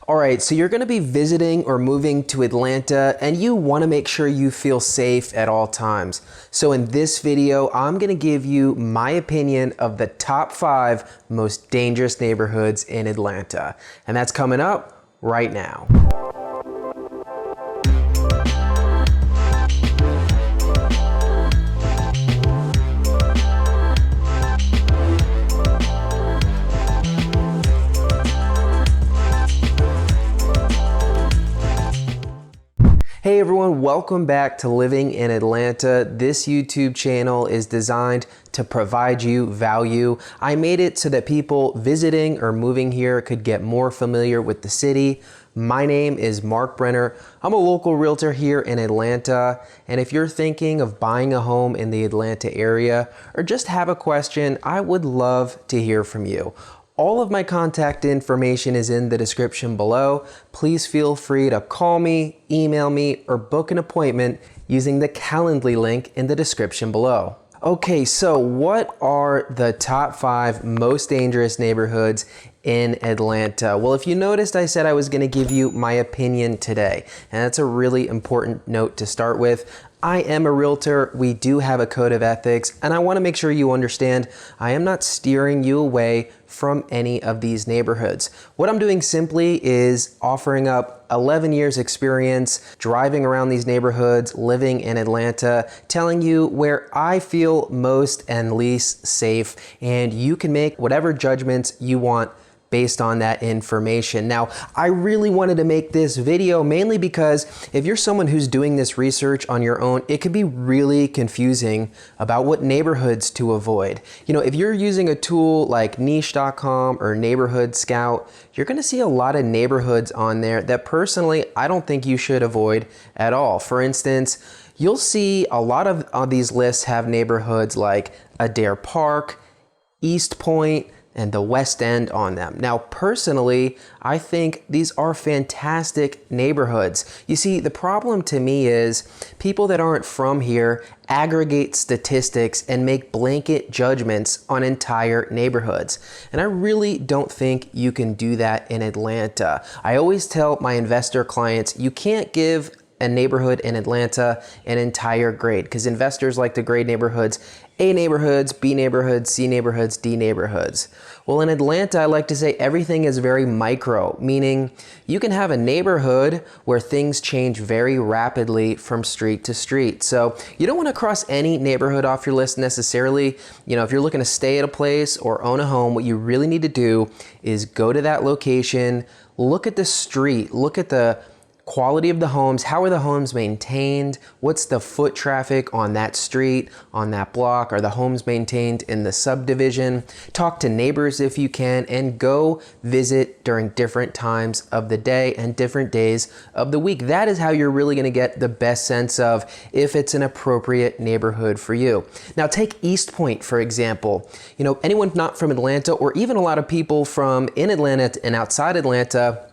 All right, so you're going to be visiting or moving to Atlanta and you want to make sure you feel safe at all times. So in this video, I'm going to give you my opinion of the top 5 most dangerous neighborhoods in Atlanta. And that's coming up right now. Hey everyone, welcome back to Living in Atlanta. This YouTube channel is designed to provide you value. I made it so that people visiting or moving here could get more familiar with the city. My name is Marc Brenner. I'm a local realtor here in Atlanta. And if you're thinking of buying a home in the Atlanta area or just have a question, I would love to hear from you. All of my contact information is in the description below. Please feel free to call me, email me, or book an appointment using the Calendly link in the description below. Okay, so what are the top 5 most dangerous neighborhoods in Atlanta? Well, if you noticed, I said I was going to give you my opinion today, and that's a really important note to start with. I am a realtor. We do have a code of ethics, and I want to make sure you understand I am not steering you away from any of these neighborhoods. What I'm doing simply is offering up 11 years experience driving around these neighborhoods, living in Atlanta, telling you where I feel most and least safe, and you can make whatever judgments you want based on that information. Now, I really wanted to make this video mainly because if you're someone who's doing this research on your own, it could be really confusing about what neighborhoods to avoid. You know, if you're using a tool like niche.com or Neighborhood Scout, you're gonna see a lot of neighborhoods on there that personally, I don't think you should avoid at all. For instance, you'll see a lot of these lists have neighborhoods like Adair Park, East Point, and the West End on them. Now, personally, I think these are fantastic neighborhoods. You see, the problem to me is people that aren't from here aggregate statistics and make blanket judgments on entire neighborhoods. And I really don't think you can do that in Atlanta. I always tell my investor clients, you can't give a neighborhood in Atlanta an entire grade because investors like to grade neighborhoods A neighborhoods, B neighborhoods, C neighborhoods, D neighborhoods. Well, in Atlanta, I like to say everything is very micro, meaning you can have a neighborhood where things change very rapidly from street to street. So you don't want to cross any neighborhood off your list necessarily. You know, if you're looking to stay at a place or own a home, what you really need to do is go to that location, look at the street, look at the quality of the homes, how are the homes maintained, what's the foot traffic on that street, on that block, are the homes maintained in the subdivision, talk to neighbors if you can, and go visit during different times of the day and different days of the week. That is how you're really gonna get the best sense of if it's an appropriate neighborhood for you. Now take East Point, for example. You know, anyone not from Atlanta, or even a lot of people from in Atlanta and outside Atlanta,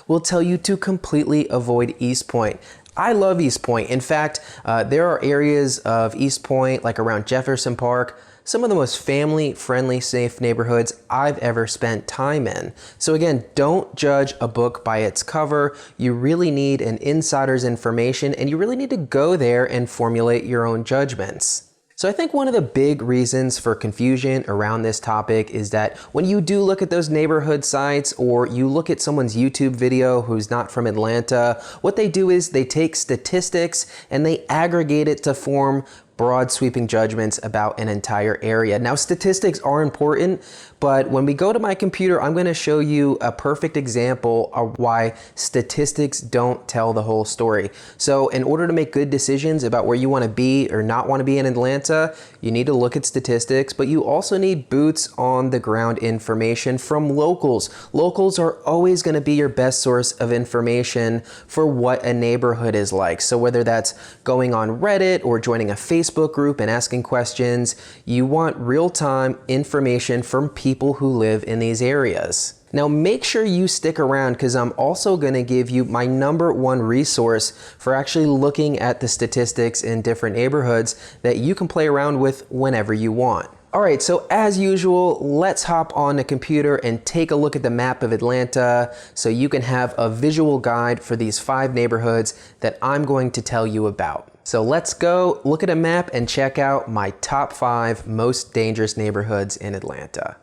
will tell you to completely avoid East Point. I love East Point. In fact, there are areas of East Point, like around Jefferson Park, some of the most family-friendly, safe neighborhoods I've ever spent time in. So again, don't judge a book by its cover. You really need an insider's information, and you really need to go there and formulate your own judgments. So I think one of the big reasons for confusion around this topic is that when you do look at those neighborhood sites, or you look at someone's YouTube video who's not from Atlanta, what they do is they take statistics and they aggregate it to form broad sweeping judgments about an entire area. Now, statistics are important, but when we go to my computer, I'm going to show you a perfect example of why statistics don't tell the whole story. So in order to make good decisions about where you want to be or not want to be in Atlanta, you need to look at statistics, but you also need boots on the ground information from locals. Locals are always going to be your best source of information for what a neighborhood is like. So whether that's going on Reddit or joining a Facebook group and asking questions, you want real-time information from people who live in these areas. Now make sure you stick around because I'm also going to give you my #1 resource for actually looking at the statistics in different neighborhoods that you can play around with whenever you want. All right, so as usual, let's hop on the computer and take a look at the map of Atlanta so you can have a visual guide for these 5 neighborhoods that I'm going to tell you about. So let's go look at a map and check out my top 5 most dangerous neighborhoods in Atlanta.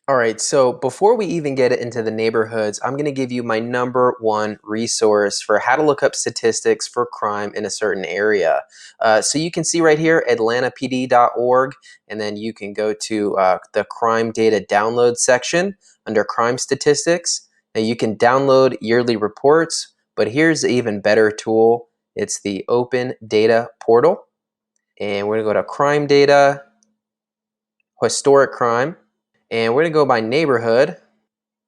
All right, so before we even get into the neighborhoods, I'm going to give you my #1 resource for how to look up statistics for crime in a certain area. So you can see right here, atlantapd.org, and then you can go to the crime data download section under crime statistics. Now you can download yearly reports, but here's an even better tool. It's the Open Data Portal. And we're going to go to crime data, historic crime. And we're going to go by neighborhood.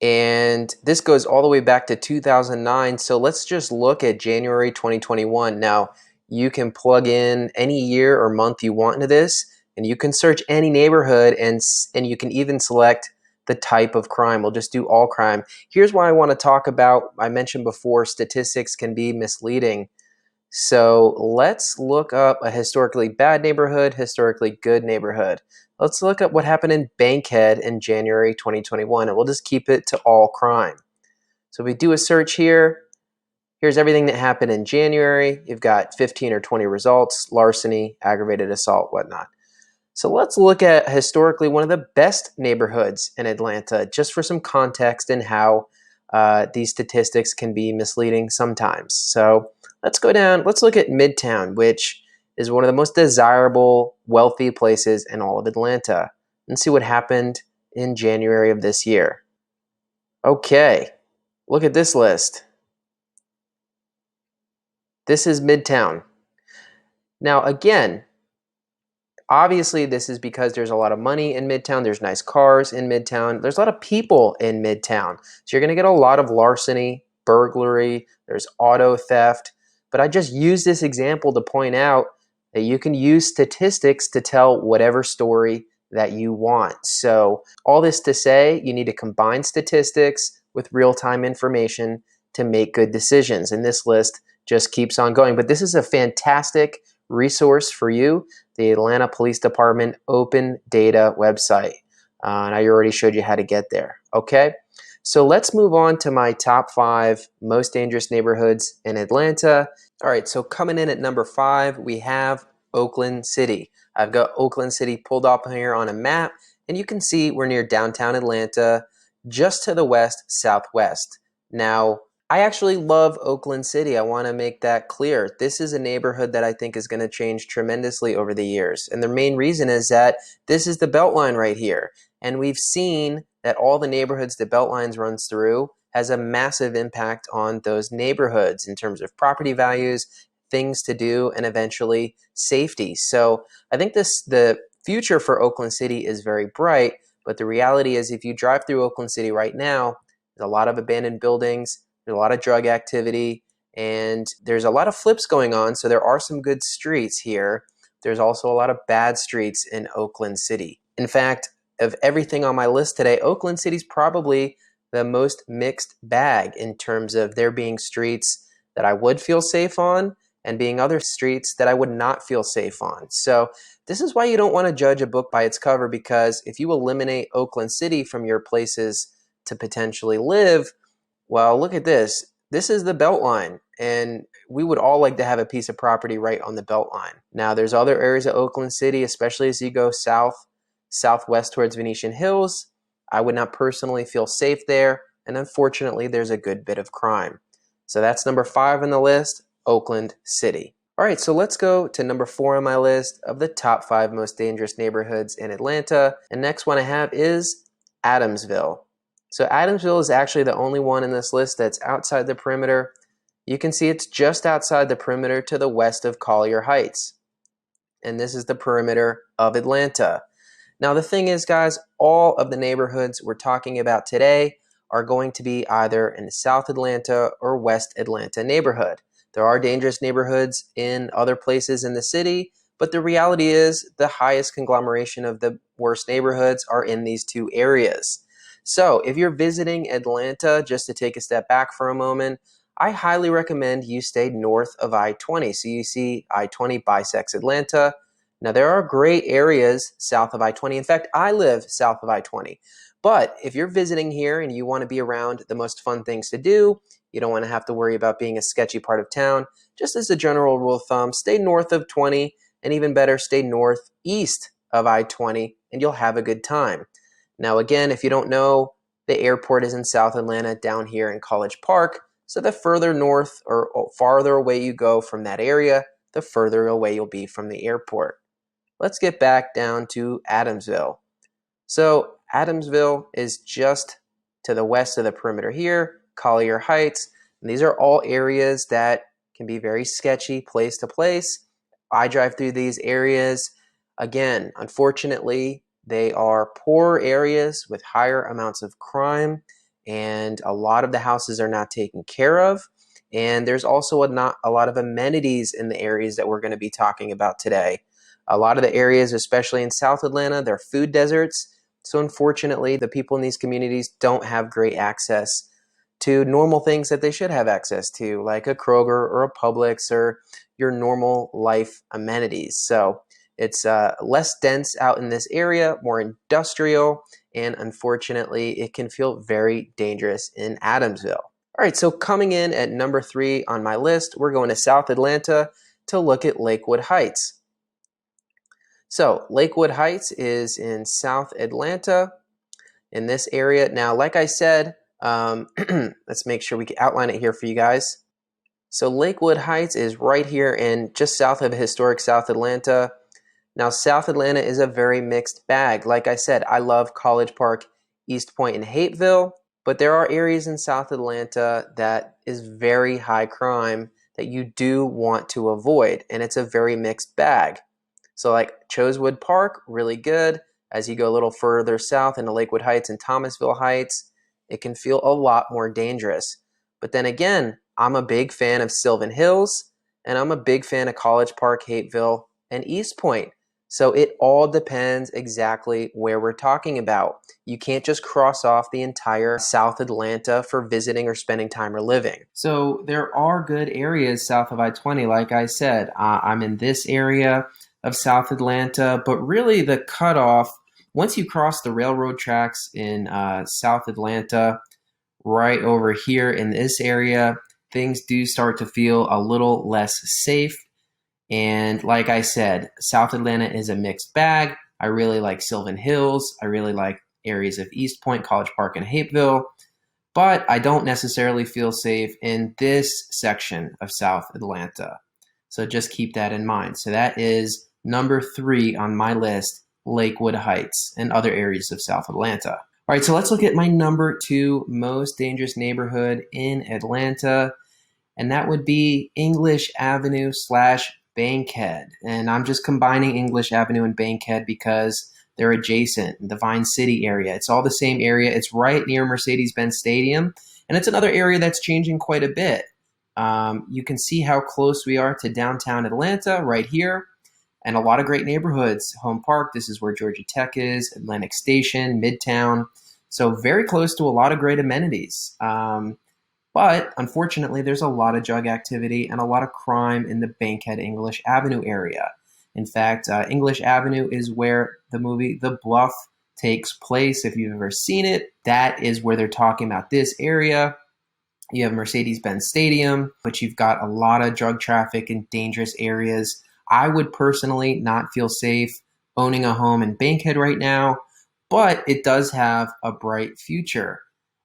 And this goes all the way back to 2009. So let's just look at January 2021. Now, you can plug in any year or month you want into this, and you can search any neighborhood, and you can even select the type of crime. We'll just do all crime. Here's why I want to talk about, I mentioned before, statistics can be misleading. So let's look up a historically bad neighborhood, historically good neighborhood. Let's look at what happened in Bankhead in January 2021, and we'll just keep it to all crime. So if we do a search here, here's everything that happened in January. You've got 15 or 20 results: larceny, aggravated assault, whatnot. So let's look at historically one of the best neighborhoods in Atlanta, just for some context and how these statistics can be misleading sometimes. So let's go down, let's look at Midtown, which is one of the most desirable, wealthy places in all of Atlanta, and see what happened in January of this year. Okay, look at this list. This is Midtown. Now again, obviously, this is because there's a lot of money in Midtown. There's nice cars in Midtown. There's a lot of people in Midtown. So you're going to get a lot of larceny, burglary, there's auto theft. But I just use this example to point out that you can use statistics to tell whatever story that you want. So all this to say, you need to combine statistics with real-time information to make good decisions. And this list just keeps on going. But this is a fantastic resource for you, the Atlanta Police Department Open Data website. And I already showed you how to get there. Okay, so let's move on to my top 5 most dangerous neighborhoods in Atlanta. All right, so coming in at number 5, we have Oakland City. I've got Oakland City pulled up here on a map, and you can see we're near downtown Atlanta, just to the west, southwest. Now, I actually love Oakland City. I want to make that clear. This is a neighborhood that I think is going to change tremendously over the years. And the main reason is that this is the Beltline right here. And we've seen that all the neighborhoods the Beltline runs through has a massive impact on those neighborhoods in terms of property values, things to do, and eventually safety. So I think the future for Oakland City is very bright. But the reality is, if you drive through Oakland City right now, there's a lot of abandoned buildings. There's a lot of drug activity, and there's a lot of flips going on, so there are some good streets here. There's also a lot of bad streets in Oakland City. In fact, of everything on my list today, Oakland City's probably the most mixed bag in terms of there being streets that I would feel safe on and being other streets that I would not feel safe on. So this is why you don't want to judge a book by its cover, because if you eliminate Oakland City from your places to potentially live, well, look at this. This is the Beltline, and we would all like to have a piece of property right on the Beltline. Now, there's other areas of Oakland City, especially as you go southwest towards Venetian Hills. I would not personally feel safe there, and unfortunately, there's a good bit of crime. So that's number 5 on the list, Oakland City. All right, so let's go to number 4 on my list of the top 5 most dangerous neighborhoods in Atlanta. And next one I have is Adamsville. So Adamsville is actually the only one in this list that's outside the perimeter. You can see it's just outside the perimeter to the west of Collier Heights. And this is the perimeter of Atlanta. Now the thing is, guys, all of the neighborhoods we're talking about today are going to be either in the South Atlanta or West Atlanta neighborhood. There are dangerous neighborhoods in other places in the city, but the reality is the highest conglomeration of the worst neighborhoods are in these 2 areas. So if you're visiting Atlanta, just to take a step back for a moment, I highly recommend you stay north of I-20. So you see I-20 bisects Atlanta. Now, there are great areas south of I-20. In fact, I live south of I-20. But if you're visiting here and you want to be around the most fun things to do, you don't want to have to worry about being a sketchy part of town, just as a general rule of thumb, stay north of 20, and even better, stay northeast of I-20, and you'll have a good time. Now, again, if you don't know, the airport is in South Atlanta down here in College Park, so the further north or farther away you go from that area, the further away you'll be from the airport. Let's get back down to Adamsville. So Adamsville is just to the west of the perimeter here, Collier Heights, and these are all areas that can be very sketchy place to place. I drive through these areas. Again, unfortunately, they are poor areas with higher amounts of crime, and a lot of the houses are not taken care of. And there's also not a lot of amenities in the areas that we're going to be talking about today. A lot of the areas, especially in South Atlanta, they're food deserts. So unfortunately, the people in these communities don't have great access to normal things that they should have access to, like a Kroger or a Publix or your normal life amenities. So it's less dense out in this area, more industrial, and unfortunately, it can feel very dangerous in Adamsville. All right, so coming in at number 3 on my list, we're going to South Atlanta to look at Lakewood Heights. So Lakewood Heights is in South Atlanta in this area. Now, like I said, let's make sure we can outline it here for you guys. So Lakewood Heights is right here in just south of historic South Atlanta. Now, South Atlanta is a very mixed bag. Like I said, I love College Park, East Point, and Hapeville, but there are areas in South Atlanta that is very high crime that you do want to avoid, and it's a very mixed bag. So like Chosewood Park, really good. As you go a little further south into Lakewood Heights and Thomasville Heights, it can feel a lot more dangerous. But then again, I'm a big fan of Sylvan Hills, and I'm a big fan of College Park, Hapeville, and East Point. So it all depends exactly where we're talking about. You can't just cross off the entire South Atlanta for visiting or spending time or living. So there are good areas south of I-20, like I said. I'm in this area of South Atlanta, but really the cutoff, once you cross the railroad tracks in South Atlanta, right over here in this area, things do start to feel a little less safe. And like I said, South Atlanta is a mixed bag. I really like Sylvan Hills. I really like areas of East Point, College Park, and Hapeville. But I don't necessarily feel safe in this section of South Atlanta. So just keep that in mind. So that is number 3 on my list, Lakewood Heights and other areas of South Atlanta. All right, so let's look at my number 2 most dangerous neighborhood in Atlanta, and that would be English Avenue / Bankhead. And I'm just combining English Avenue and Bankhead because they're adjacent in the Vine City area. It's all the same area. It's right near Mercedes-Benz Stadium, and it's another area that's changing quite a bit. You can see how close we are to downtown Atlanta right here, and a lot of great neighborhoods. Home Park, this is where Georgia Tech is, Atlantic Station, Midtown. So very close to a lot of great amenities. But unfortunately, there's a lot of drug activity and a lot of crime in the Bankhead English Avenue area. In fact, English Avenue is where the movie The Bluff takes place. If you've ever seen it, that is where they're talking about this area. You have Mercedes-Benz Stadium, but you've got a lot of drug traffic in dangerous areas. I would personally not feel safe owning a home in Bankhead right now, but it does have a bright future.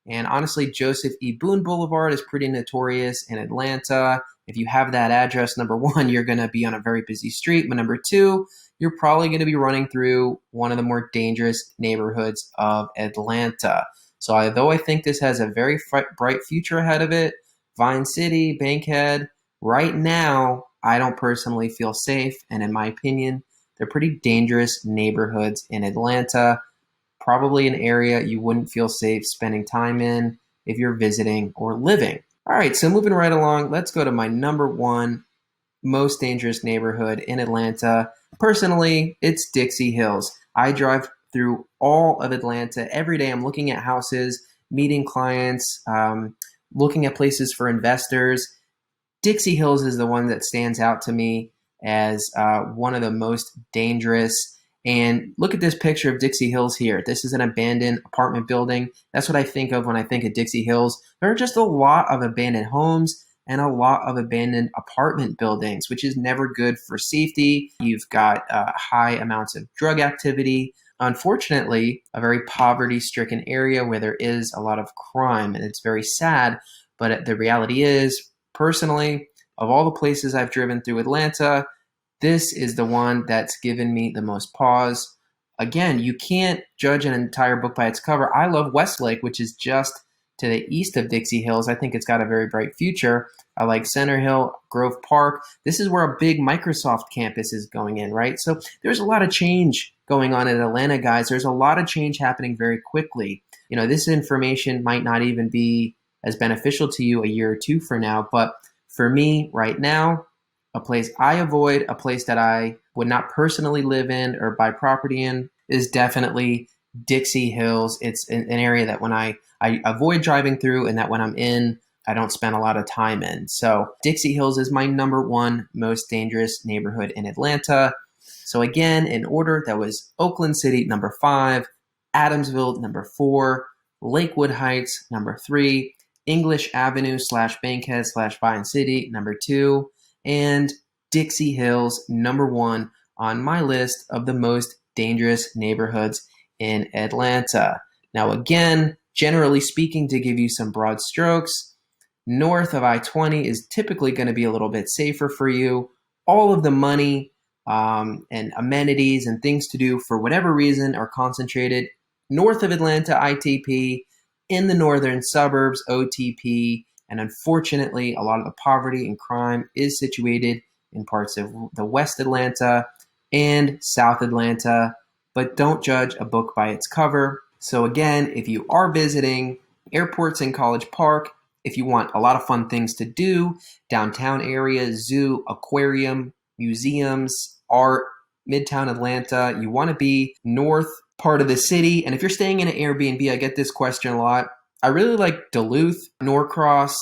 And honestly, Joseph E. Boone Boulevard is pretty notorious in Atlanta. If you have that address, number 1, you're going to be on a very busy street. But number 2, you're probably going to be running through one of the more dangerous neighborhoods of Atlanta. So although I think this has a very bright future ahead of it, Vine City, Bankhead, right now, I don't personally feel safe. And in my opinion, they're pretty dangerous neighborhoods in Atlanta. Probably an area you wouldn't feel safe spending time in if you're visiting or living. All right, so moving right along, let's go to my number 1 most dangerous neighborhood in Atlanta. Personally, it's Dixie Hills. I drive through all of Atlanta every day. I'm looking at houses, meeting clients, looking at places for investors. Dixie Hills is the one that stands out to me as one of the most dangerous. And look at this picture of Dixie Hills here. This is an abandoned apartment building. That's what I think of when I think of Dixie Hills. There are just a lot of abandoned homes and a lot of abandoned apartment buildings, which is never good for safety. You've got high amounts of drug activity. Unfortunately, a very poverty-stricken area where there is a lot of crime, and it's very sad. But the reality is, personally, of all the places I've driven through Atlanta, this is the one that's given me the most pause. Again, you can't judge an entire book by its cover. I love Westlake, which is just to the east of Dixie Hills. I think it's got a very bright future. I like Center Hill, Grove Park. This is where a big Microsoft campus is going in, right? So there's a lot of change going on in Atlanta, guys. There's a lot of change happening very quickly. You know, this information might not even be as beneficial to you a year or two from now, but for me right now, a place I avoid, a place that I would not personally live in or buy property in, is definitely Dixie Hills. It's an area that when I avoid driving through, and that when I'm in, I don't spend a lot of time in. So Dixie Hills is my #1 most dangerous neighborhood in Atlanta. So again, in order, that was Oakland City, #5, Adamsville, #4, Lakewood Heights, #3, English Avenue / Bankhead / Vine City, #2, and Dixie Hills, #1 on my list of the most dangerous neighborhoods in Atlanta. Now again, generally speaking, to give you some broad strokes, north of I-20 is typically going to be a little bit safer for you. All of the money and amenities and things to do for whatever reason are concentrated north of Atlanta, ITP, in the northern suburbs, OTP, and unfortunately, a lot of the poverty and crime is situated in parts of the West Atlanta and South Atlanta, but don't judge a book by its cover. So again, if you are visiting airports in College Park, if you want a lot of fun things to do, downtown area, zoo, aquarium, museums, art, Midtown Atlanta, you want to be north part of the city. And if you're staying in an Airbnb, I get this question a lot. I really like Duluth, Norcross.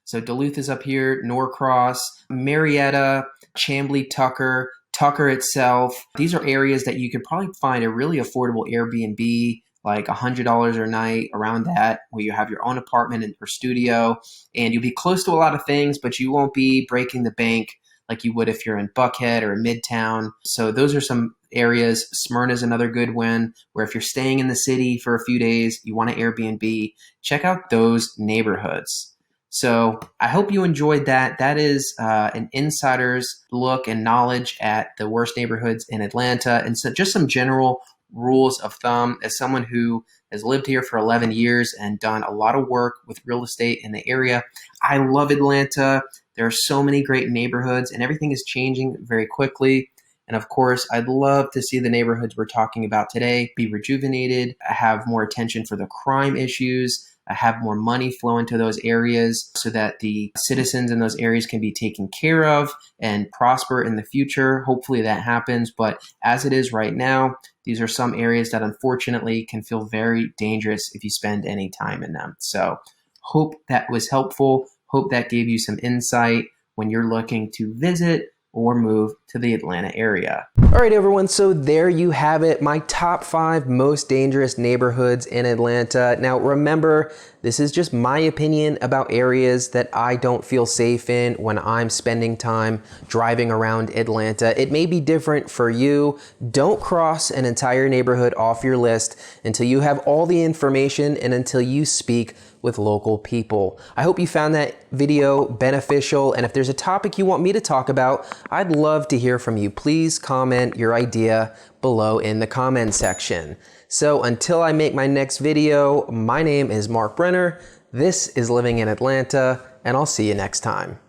So Duluth is up here, Norcross, Marietta, Chamblee, Tucker, Tucker itself. These are areas that you could probably find a really affordable Airbnb, like $100 a night, around that, where you have your own apartment or studio, and you'll be close to a lot of things, but you won't be breaking the bank like you would if you're in Buckhead or Midtown. So those are some areas. Smyrna is another good one, where if you're staying in the city for a few days, you want an Airbnb, check out those neighborhoods. So I hope you enjoyed that. That is an insider's look and knowledge at the worst neighborhoods in Atlanta, and so just some general rules of thumb. As someone who has lived here for 11 years and done a lot of work with real estate in the area, I love Atlanta. There are so many great neighborhoods, and everything is changing very quickly. And of course, I'd love to see the neighborhoods we're talking about today be rejuvenated, have more attention for the crime issues, have more money flow into those areas so that the citizens in those areas can be taken care of and prosper in the future. Hopefully that happens. But as it is right now, these are some areas that unfortunately can feel very dangerous if you spend any time in them. So hope that was helpful. Hope that gave you some insight when you're looking to visit or move to the Atlanta area. All right, everyone, so there you have it, my top 5 most dangerous neighborhoods in Atlanta. Now, remember, this is just my opinion about areas that I don't feel safe in when I'm spending time driving around Atlanta. It may be different for you. Don't cross an entire neighborhood off your list until you have all the information and until you speak with local people. I hope you found that video beneficial, and if there's a topic you want me to talk about, I'd love to hear from you. Please comment your idea below in the comment section. So until I make my next video, my name is Marc Brenner. This is Living in Atlanta, and I'll see you next time.